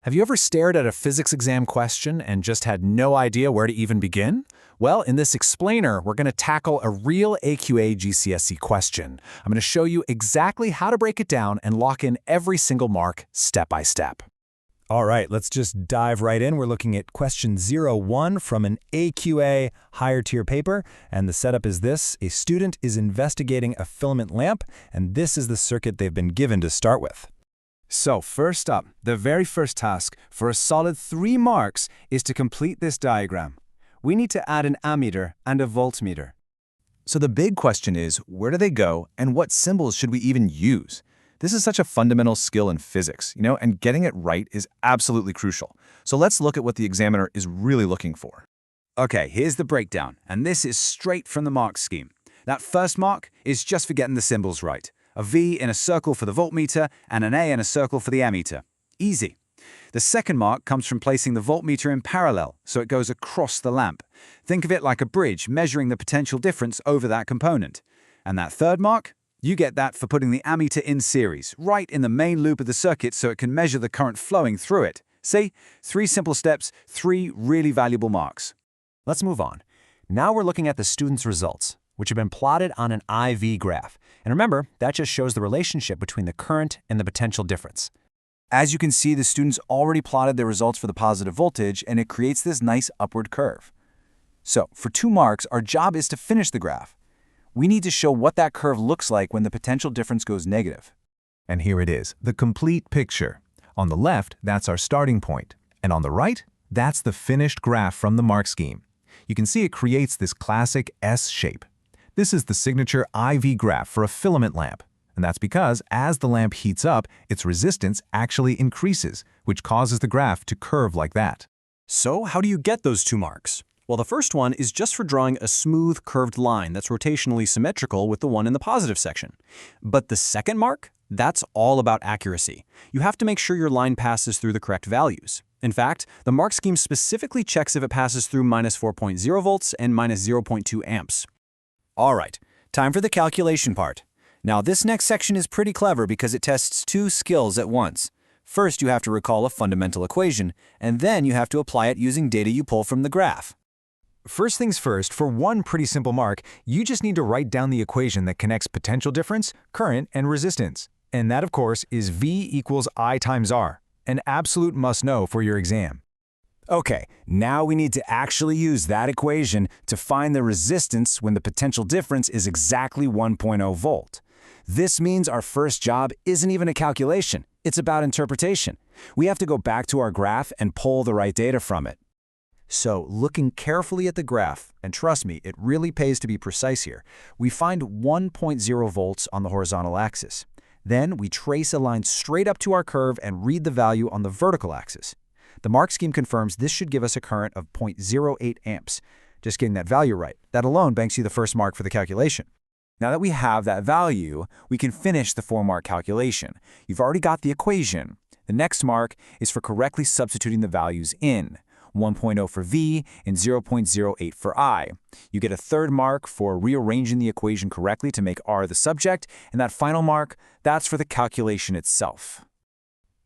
Have you ever stared at a physics exam question and just had no idea where to even begin? Well, in this explainer, we're going to tackle a real AQA GCSE question. I'm going to show you exactly how to break it down and lock in every single mark step by step. All right, let's just dive right in. We're looking at question 01 from an AQA higher tier paper, and the setup is this. A student is investigating a filament lamp, and this is the circuit they've been given to start with. So first up, the very first task for a solid 3 marks is to complete this diagram. We need to add an ammeter and a voltmeter. So the big question is, where do they go and what symbols should we even use? This is such a fundamental skill in physics, and getting it right is absolutely crucial. So let's look at what the examiner is really looking for. Okay, here's the breakdown, and this is straight from the mark scheme. That first mark is just for getting the symbols right. A V in a circle for the voltmeter, and an A in a circle for the ammeter. Easy. The second mark comes from placing the voltmeter in parallel, so it goes across the lamp. Think of it like a bridge measuring the potential difference over that component. And that third mark? You get that for putting the ammeter in series, right in the main loop of the circuit so it can measure the current flowing through it. See? 3 simple steps, 3 really valuable marks. Let's move on. Now we're looking at the student's results, which have been plotted on an IV graph. And remember, that just shows the relationship between the current and the potential difference. As you can see, the students already plotted their results for the positive voltage, and it creates this nice upward curve. So, for 2 marks, our job is to finish the graph. We need to show what that curve looks like when the potential difference goes negative. And here it is, the complete picture. On the left, that's our starting point. And on the right, that's the finished graph from the mark scheme. You can see it creates this classic S shape. This is the signature IV graph for a filament lamp. And that's because as the lamp heats up, its resistance actually increases, which causes the graph to curve like that. So how do you get those 2 marks? Well, the first one is just for drawing a smooth, curved line that's rotationally symmetrical with the one in the positive section. But the second mark? That's all about accuracy. You have to make sure your line passes through the correct values. In fact, the mark scheme specifically checks if it passes through -4.0 volts and -0.2 amps. All right, time for the calculation part. Now, this next section is pretty clever because it tests 2 skills at once. First, you have to recall a fundamental equation, and then you have to apply it using data you pull from the graph. First things first, for one pretty simple mark, you just need to write down the equation that connects potential difference, current, and resistance. And that, of course, is V equals I times R, an absolute must-know for your exam. Okay, now we need to actually use that equation to find the resistance when the potential difference is exactly 1.0 volt. This means our first job isn't even a calculation, it's about interpretation. We have to go back to our graph and pull the right data from it. So, looking carefully at the graph, and trust me, it really pays to be precise here, we find 1.0 volts on the horizontal axis. Then we trace a line straight up to our curve and read the value on the vertical axis. The mark scheme confirms this should give us a current of 0.08 amps. Just getting that value right. That alone banks you the first mark for the calculation. Now that we have that value, we can finish the 4-mark calculation. You've already got the equation. The next mark is for correctly substituting the values in. 1.0 for V and 0.08 for I. You get a 3rd mark for rearranging the equation correctly to make R the subject, and that final mark, that's for the calculation itself.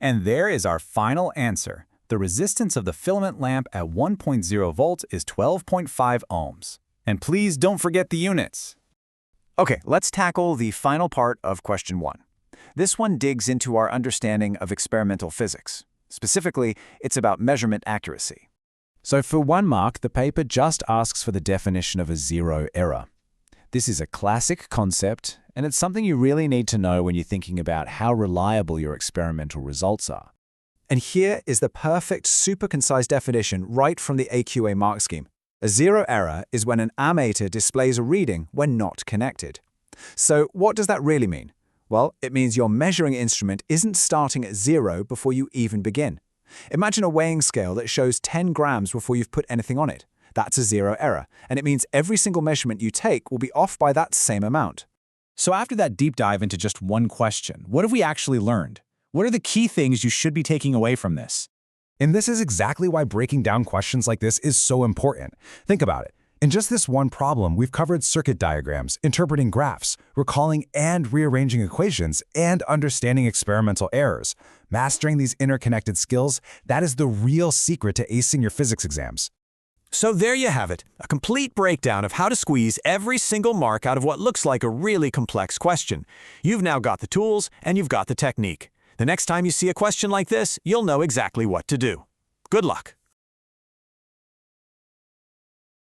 And there is our final answer. The resistance of the filament lamp at 1.0 volts is 12.5 ohms. And please don't forget the units. Okay, let's tackle the final part of question 1. This one digs into our understanding of experimental physics. Specifically, it's about measurement accuracy. So for 1 mark, the paper just asks for the definition of a zero error. This is a classic concept, and it's something you really need to know when you're thinking about how reliable your experimental results are. And here is the perfect, super concise definition right from the AQA mark scheme. A zero error is when an ammeter displays a reading when not connected. So what does that really mean? Well, it means your measuring instrument isn't starting at 0 before you even begin. Imagine a weighing scale that shows 10 grams before you've put anything on it. That's a zero error, and it means every single measurement you take will be off by that same amount. So after that deep dive into just one question, what have we actually learned? What are the key things you should be taking away from this? And this is exactly why breaking down questions like this is so important. Think about it. In just this one problem, we've covered circuit diagrams, interpreting graphs, recalling and rearranging equations, and understanding experimental errors. Mastering these interconnected skills, that is the real secret to acing your physics exams. So there you have it, a complete breakdown of how to squeeze every single mark out of what looks like a really complex question. You've now got the tools and you've got the technique. The next time you see a question like this, you'll know exactly what to do. Good luck.